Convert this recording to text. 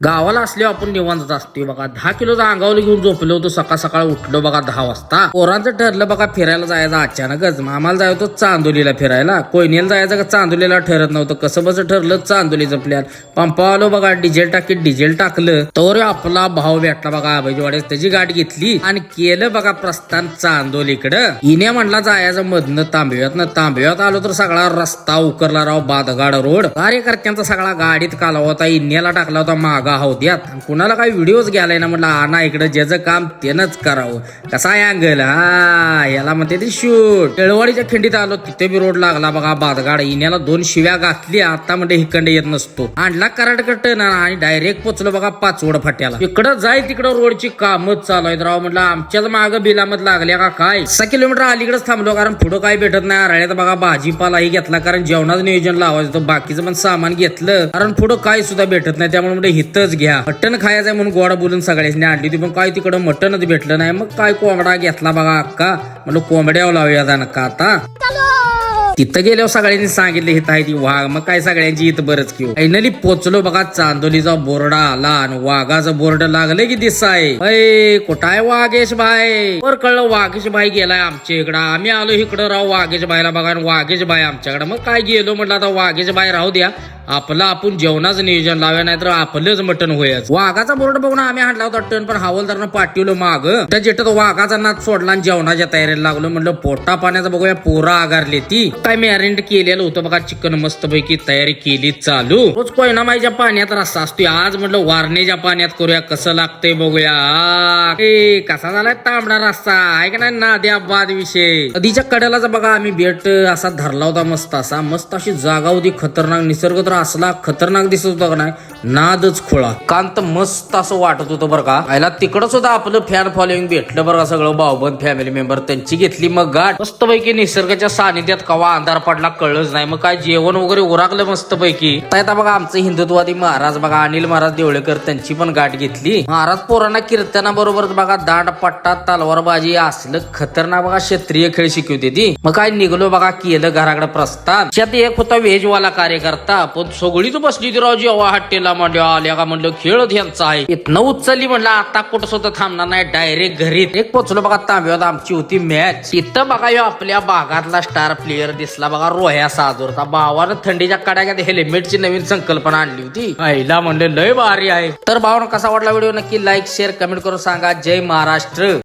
गावाला असल्यावर आपण निवांतच असतोय बघा. 10 किलोचा अंगावलं घेऊन झोपलो होतो. सकाळ सकाळ उठलो बघा 10 वाजता. पोरांचं ठरलं बघा फिरायला जायचं अचानकच. आम्हाला जायचं होतं चांदोलीला फिरायला. कोयनेला जायचं का चांदोलीला ठरत नव्हतं. कसं बसं ठरलं चांदोलीचं प्लॅन. पंपा आलो बघा, डिझेल टाकीत डिझेल टाकलं तर आपला भाऊ भेटला बघा आबाईवाड्यात. त्याची गाठ घेतली आणि केलं बघा प्रस्थान चांदोलीकडं. इने म्हणला जायचं मधनं तांबव्यात आलो तर सगळा रस्ता उकरला राव, बादगाड रोड. कार्यकर्त्यांचा सगळा गाडीत काला होता. इन्याला टाकला होता मागा द्यात. कुणाला काही व्हिडिओज घ्यायला ना म्हटलं आणा इकडे, ज्याचं काम त्यानंच करावं. कसा अँगल हा याला म्हणते ते शूट. केळवाडीच्या खिंडीत आलो, तिथे बी रोड लागला बघा बादगाड. इन्याला 2 शिव्या घातली. आता म्हणजे हिकंड येत नसतो. आणला कराडकट ना आणि डायरेक्ट पोचलो बघा पाचवड फाट्याला. इकडं जाय तिकडं रोडची कामच चालू आहेत राव. म्हटलं आमच्याच माग बिलामत लागल्या का काय. 6 किलोमीटर अलीकडेच थांबलो, कारण पुढं काय भेटत नाही. राळ्यात बघा भाजीपालाही घेतला, कारण जेवणाचं नियोजन लावायचं होतं. बाकीचं पण सामान घेतलं, कारण पुढं काय सुद्धा भेटत नाही. त्यामुळे म्हणजे हितच घ्या. मटण खायचंय म्हणून गोडा बोलून सगळ्यांनी आणली होती, पण काय तिकडं मटणच भेटलं नाही. मग काय कोंबडा घेतला बघा अक्का. म्हणलं कोंबड्यावर लावूया का आता. तिथं गेल्यावर सगळ्यांनी सांगितलं हित आहे ती वाघ. मग काय सगळ्यांची इथं बरंच किंवा फायनली पोचलो बघा. चांदोलीचा बोर्ड आला आणि वाघाचं बोर्ड लागलं की दिसाय. कुठं आहे वाघेश भाई. वर कळलं वाघेश भाई गेलाय आमच्या इकडं. आम्ही आलो इकडं राव वाघेश भाईला बघा. वाघेश भाई आमच्याकडे. मग काय गेलो म्हटलं आता वाघेश भाई राहू द्या, आपलं आपण जेवणाचं नियोजन लावूया, नाही तर आपलंच मटण होयाच. वाघाचा बोर्ड बघून आम्ही हाणला होता टन, पण हवालदारनं पाठवलं माग. त्या जेटात वाघाचा नाद सोडला आणि जेवणाच्या तयारीला लागलो. म्हणलं पोटा पाण्याचा बघूया. पोरा आगारली ती. काय मॅरिनेट केलेलं होतं बघा चिकन, मस्त पैकी तयारी केली चालू. रोज कोयना माईच्या पाण्यात रस्सा असतोय. आज म्हटलं वारणेच्या पाण्यात करूया, कसं लागतंय बघूया. कसा झालाय तांबडा रस्सा आहे का नाही. नाद्या बाद विषय. नदीच्या कड्यालाच बघा आम्ही बेट असा धरला होता. मस्त अशी जागा होती. खतरनाक निसर्ग तर असला खतरनाक दिसत होता का नाही. नादच खोळा. कांत मस्त असं वाटत होतं बरं का. आयला तिकडं सुद्धा आपलं फॅन फॉलोइंग भेटलं बरं का. सगळं भाऊबंद फॅमिली मेंबर त्यांची घेतली मग गाठ. मस्त पैकी निसर्गाच्या सानिध्यात कवा अंधार पडला कळलंच नाही. मग काय जेवण वगैरे उरागलं मस्त पैकी. आता बघा आमचं हिंदुत्ववादी महाराज बघा अनिल महाराज देवळेकर, त्यांची पण गाठ घेतली. महाराज पोरांना कीर्तनाबरोबरच बघा दांड पट्टा तलवारबाजी असलं खतरनाक बघा क्षेत्रीय खेळ शिकवते ती. मग काय निघलो बघा, केलं घराकडे प्रस्थान. त्यात एक होता व्हेजवाला कार्यकर्ता, पण सगळीच बसली ती राव जेव्हा हट्टेला म्हणलं आल्या का. म्हणलं खेळ ह्यांचा आहे. इथनं उचलली म्हणलं आता कुठं स्वतः थांबणार नाही, डायरेक्ट घरी. एक पोचलो बघा. तांब्यात आमची होती मॅच. इथं बघा आपल्या भागातला स्टार प्लेअर दिसला बघा, रोह्या साजोरचा. भावानं थंडीच्या कड्यात हेल्मेटची नवीन संकल्पना आणली होती. आईला म्हणलं लय भारी आहे. तर भावानं कसा वाटला व्हिडिओ नक्की लाईक शेअर कमेंट करून सांगा. जय महाराष्ट्र.